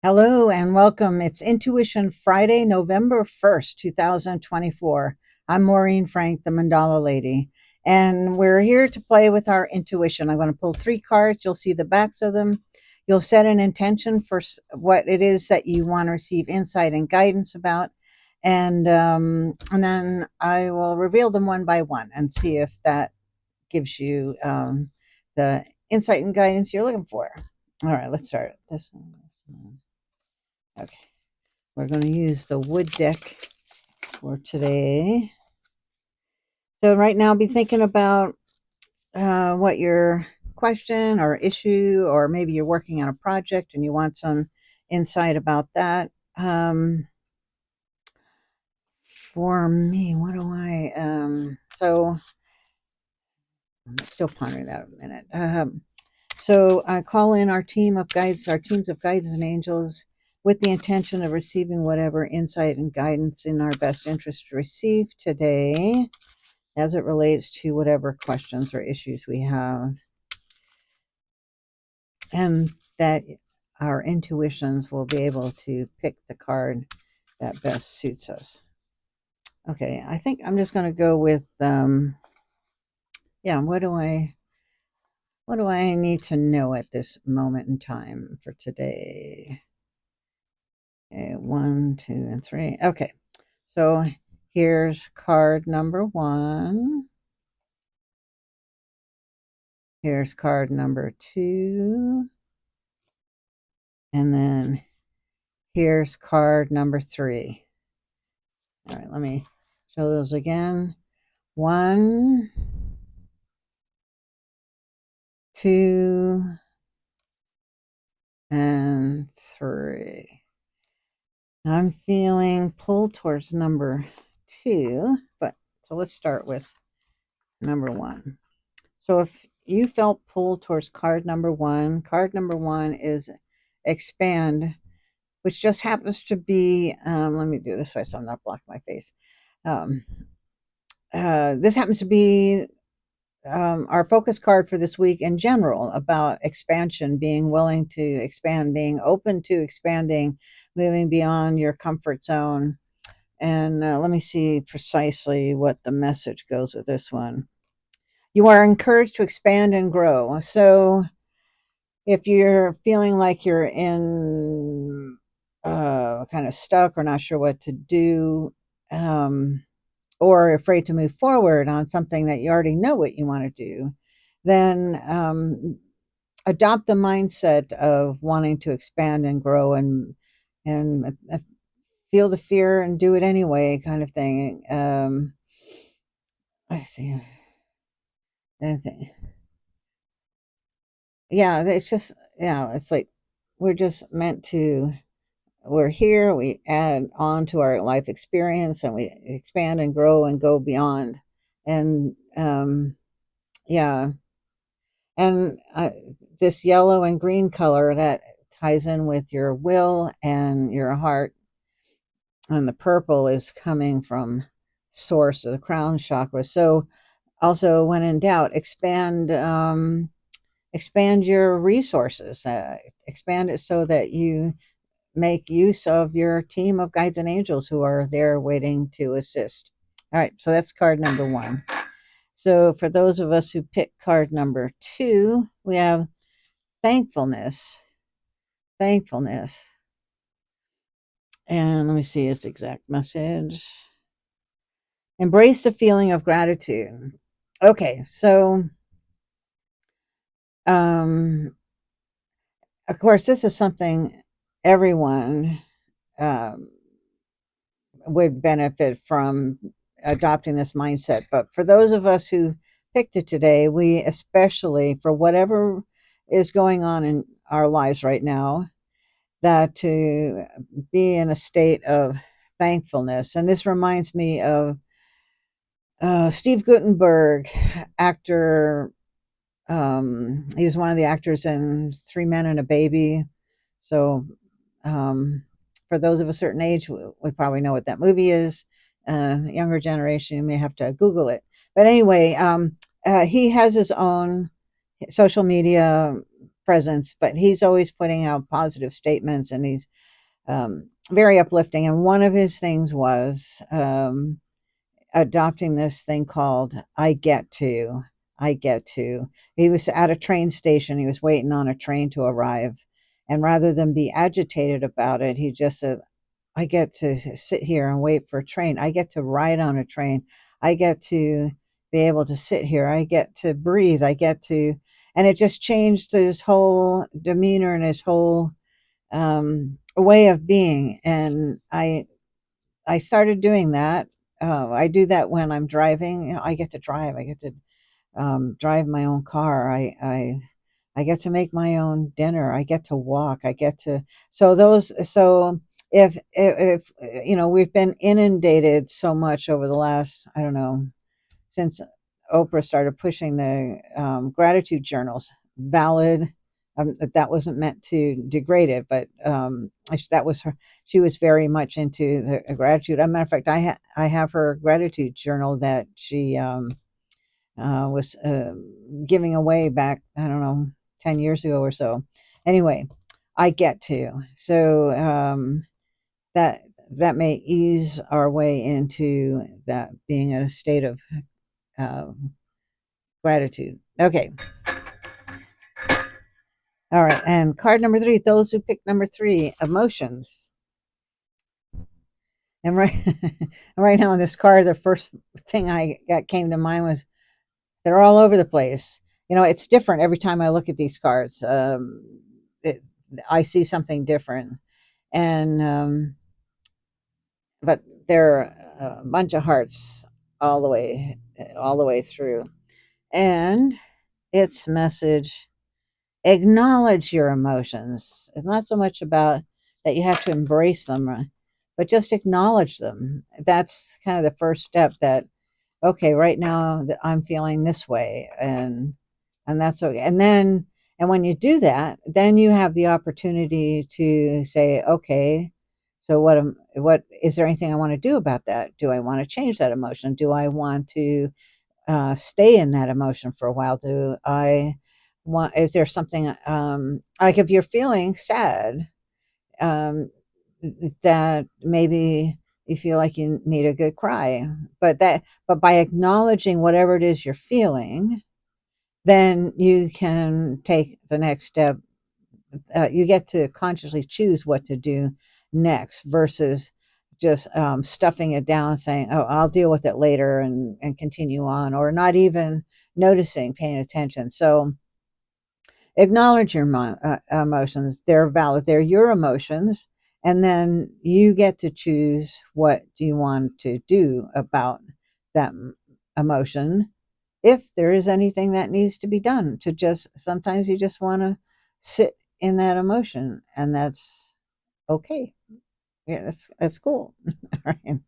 Hello and welcome. It's Intuition Friday, November 1st, 2024. I'm Maureen Frank, the Mandala Lady, and we're here to play with our intuition. I'm going to pull three cards. You'll see the backs of them. You'll set an intention for what it is that you want to receive insight and guidance about, and then I will reveal them one by one and see if that gives you the insight and guidance you're looking for. All right, let's start this one. Okay, we're going to use the wood deck for today. So right now, be thinking about what your question or issue, or maybe you're working on a project and you want some insight about that. For me, what do I? So I'm still pondering that a minute. So I call in our teams of guides and angels with the intention of receiving whatever insight and guidance in our best interest to receive today as it relates to whatever questions or issues we have. And that our intuitions will be able to pick the card that best suits us. Okay, I think I'm just going to go with, what do I need to know at this moment in time for today? Okay, 1, 2, and 3. Okay, so here's card number 1. Here's card number 2. And then here's card number 3. All right, let me show those again. 1, 2, and 3. I'm feeling pulled towards number 2, but so let's start with number 1. So if you felt pulled towards card number 1 is expand, which just happens to be, let me do this way so I'm not blocking my face. This happens to be our focus card for this week in general about expansion, being willing to expand, being open to expanding, moving beyond your comfort zone. And let me see precisely what the message goes with this one. You are encouraged to expand and grow. So if you're feeling like you're in kind of stuck or not sure what to do, or afraid to move forward on something that you already know what you want to do, then adopt the mindset of wanting to expand and grow and feel the fear and do it anyway, kind of thing. I see. I think, yeah, it's just, it's like we're just meant to. We're here. We add on to our life experience, and we expand and grow and go beyond. And yeah, and this yellow and green color that ties in with your will and your heart, and the purple is coming from source of the crown chakra. So also, when in doubt, expand your resources, expand it so that you make use of your team of guides and angels who are there waiting to assist. All right, so that's card number 1. So for those of us who pick card number 2, we have thankfulness. Thankfulness. And let me see its exact message. Embrace the feeling of gratitude. Okay, so of course, this is something everyone um, would benefit from adopting this mindset. But for those of us who picked it today, we especially, for whatever is going on in our lives right now, that to be in a state of thankfulness. And this reminds me of Steve Guttenberg, actor. He was one of the actors in Three Men and a Baby. So um, for those of a certain age, we probably know what that movie is. Younger generation, you may have to Google it. But anyway, he has his own social media presence, but he's always putting out positive statements, and he's very uplifting. And one of his things was adopting this thing called "I get to." I get to. He was at a train station. He was waiting on a train to arrive, and rather than be agitated about it, he just said, I get to sit here and wait for a train. I get to ride on a train. I get to be able to sit here. I get to breathe. I get to, and it just changed his whole demeanor and his whole way of being. And I started doing that. I do that when I'm driving. You know, I get to drive. I get to drive my own car. I get to make my own dinner. I get to walk. I get to so if you know, we've been inundated so much over the last, I don't know, since Oprah started pushing the gratitude journals. Valid. That wasn't meant to degrade it, but that was her. She was very much into the gratitude. As a matter of fact, I have her gratitude journal that she was giving away back, I don't know, 10 years ago or so. Anyway, I get to. So that that may ease our way into that being in a state of uh, gratitude. Okay. All right. And card number 3, those who picked number 3, emotions. And right, right now on this card, the first thing I got came to mind was they're all over the place. You know, it's different every time I look at these cards. It, I see something different, and but they're a bunch of hearts all the way through. And its message: acknowledge your emotions. It's not so much about that you have to embrace them, but just acknowledge them. That's kind of the first step. That okay, right now I'm feeling this way, and that's okay. And when you do that, then you have the opportunity to say, okay, so what is there anything I want to do about that? Do I want to change that emotion? Do I want to stay in that emotion for a while? Do I want? Is there something like if you're feeling sad? Um, that maybe you feel like you need a good cry, but by acknowledging whatever it is you're feeling, then you can take the next step. You get to consciously choose what to do next versus just stuffing it down, saying, oh, I'll deal with it later, and continue on, or not even noticing, paying attention. So acknowledge your emotions. They're valid. They're your emotions. And then you get to choose what do you want to do about that emotion. If there is anything that needs to be done, to just sometimes you just want to sit in that emotion, and that's okay. Yeah, that's cool. All right.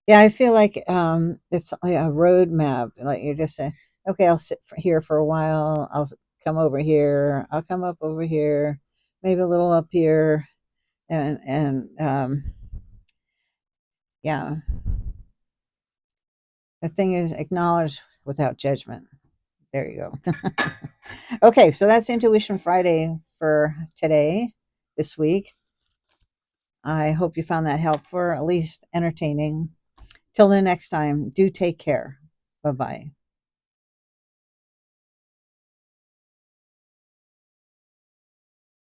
Yeah, I feel like it's like a roadmap. Like you're just saying, okay, I'll sit here for a while. Come over here. I'll come up over here, maybe a little up here, and yeah. The thing is, acknowledge without judgment. There you go. Okay, so that's Intuition Friday for today, this week. I hope you found that helpful, or at least entertaining. Till the next time, do take care. Bye bye.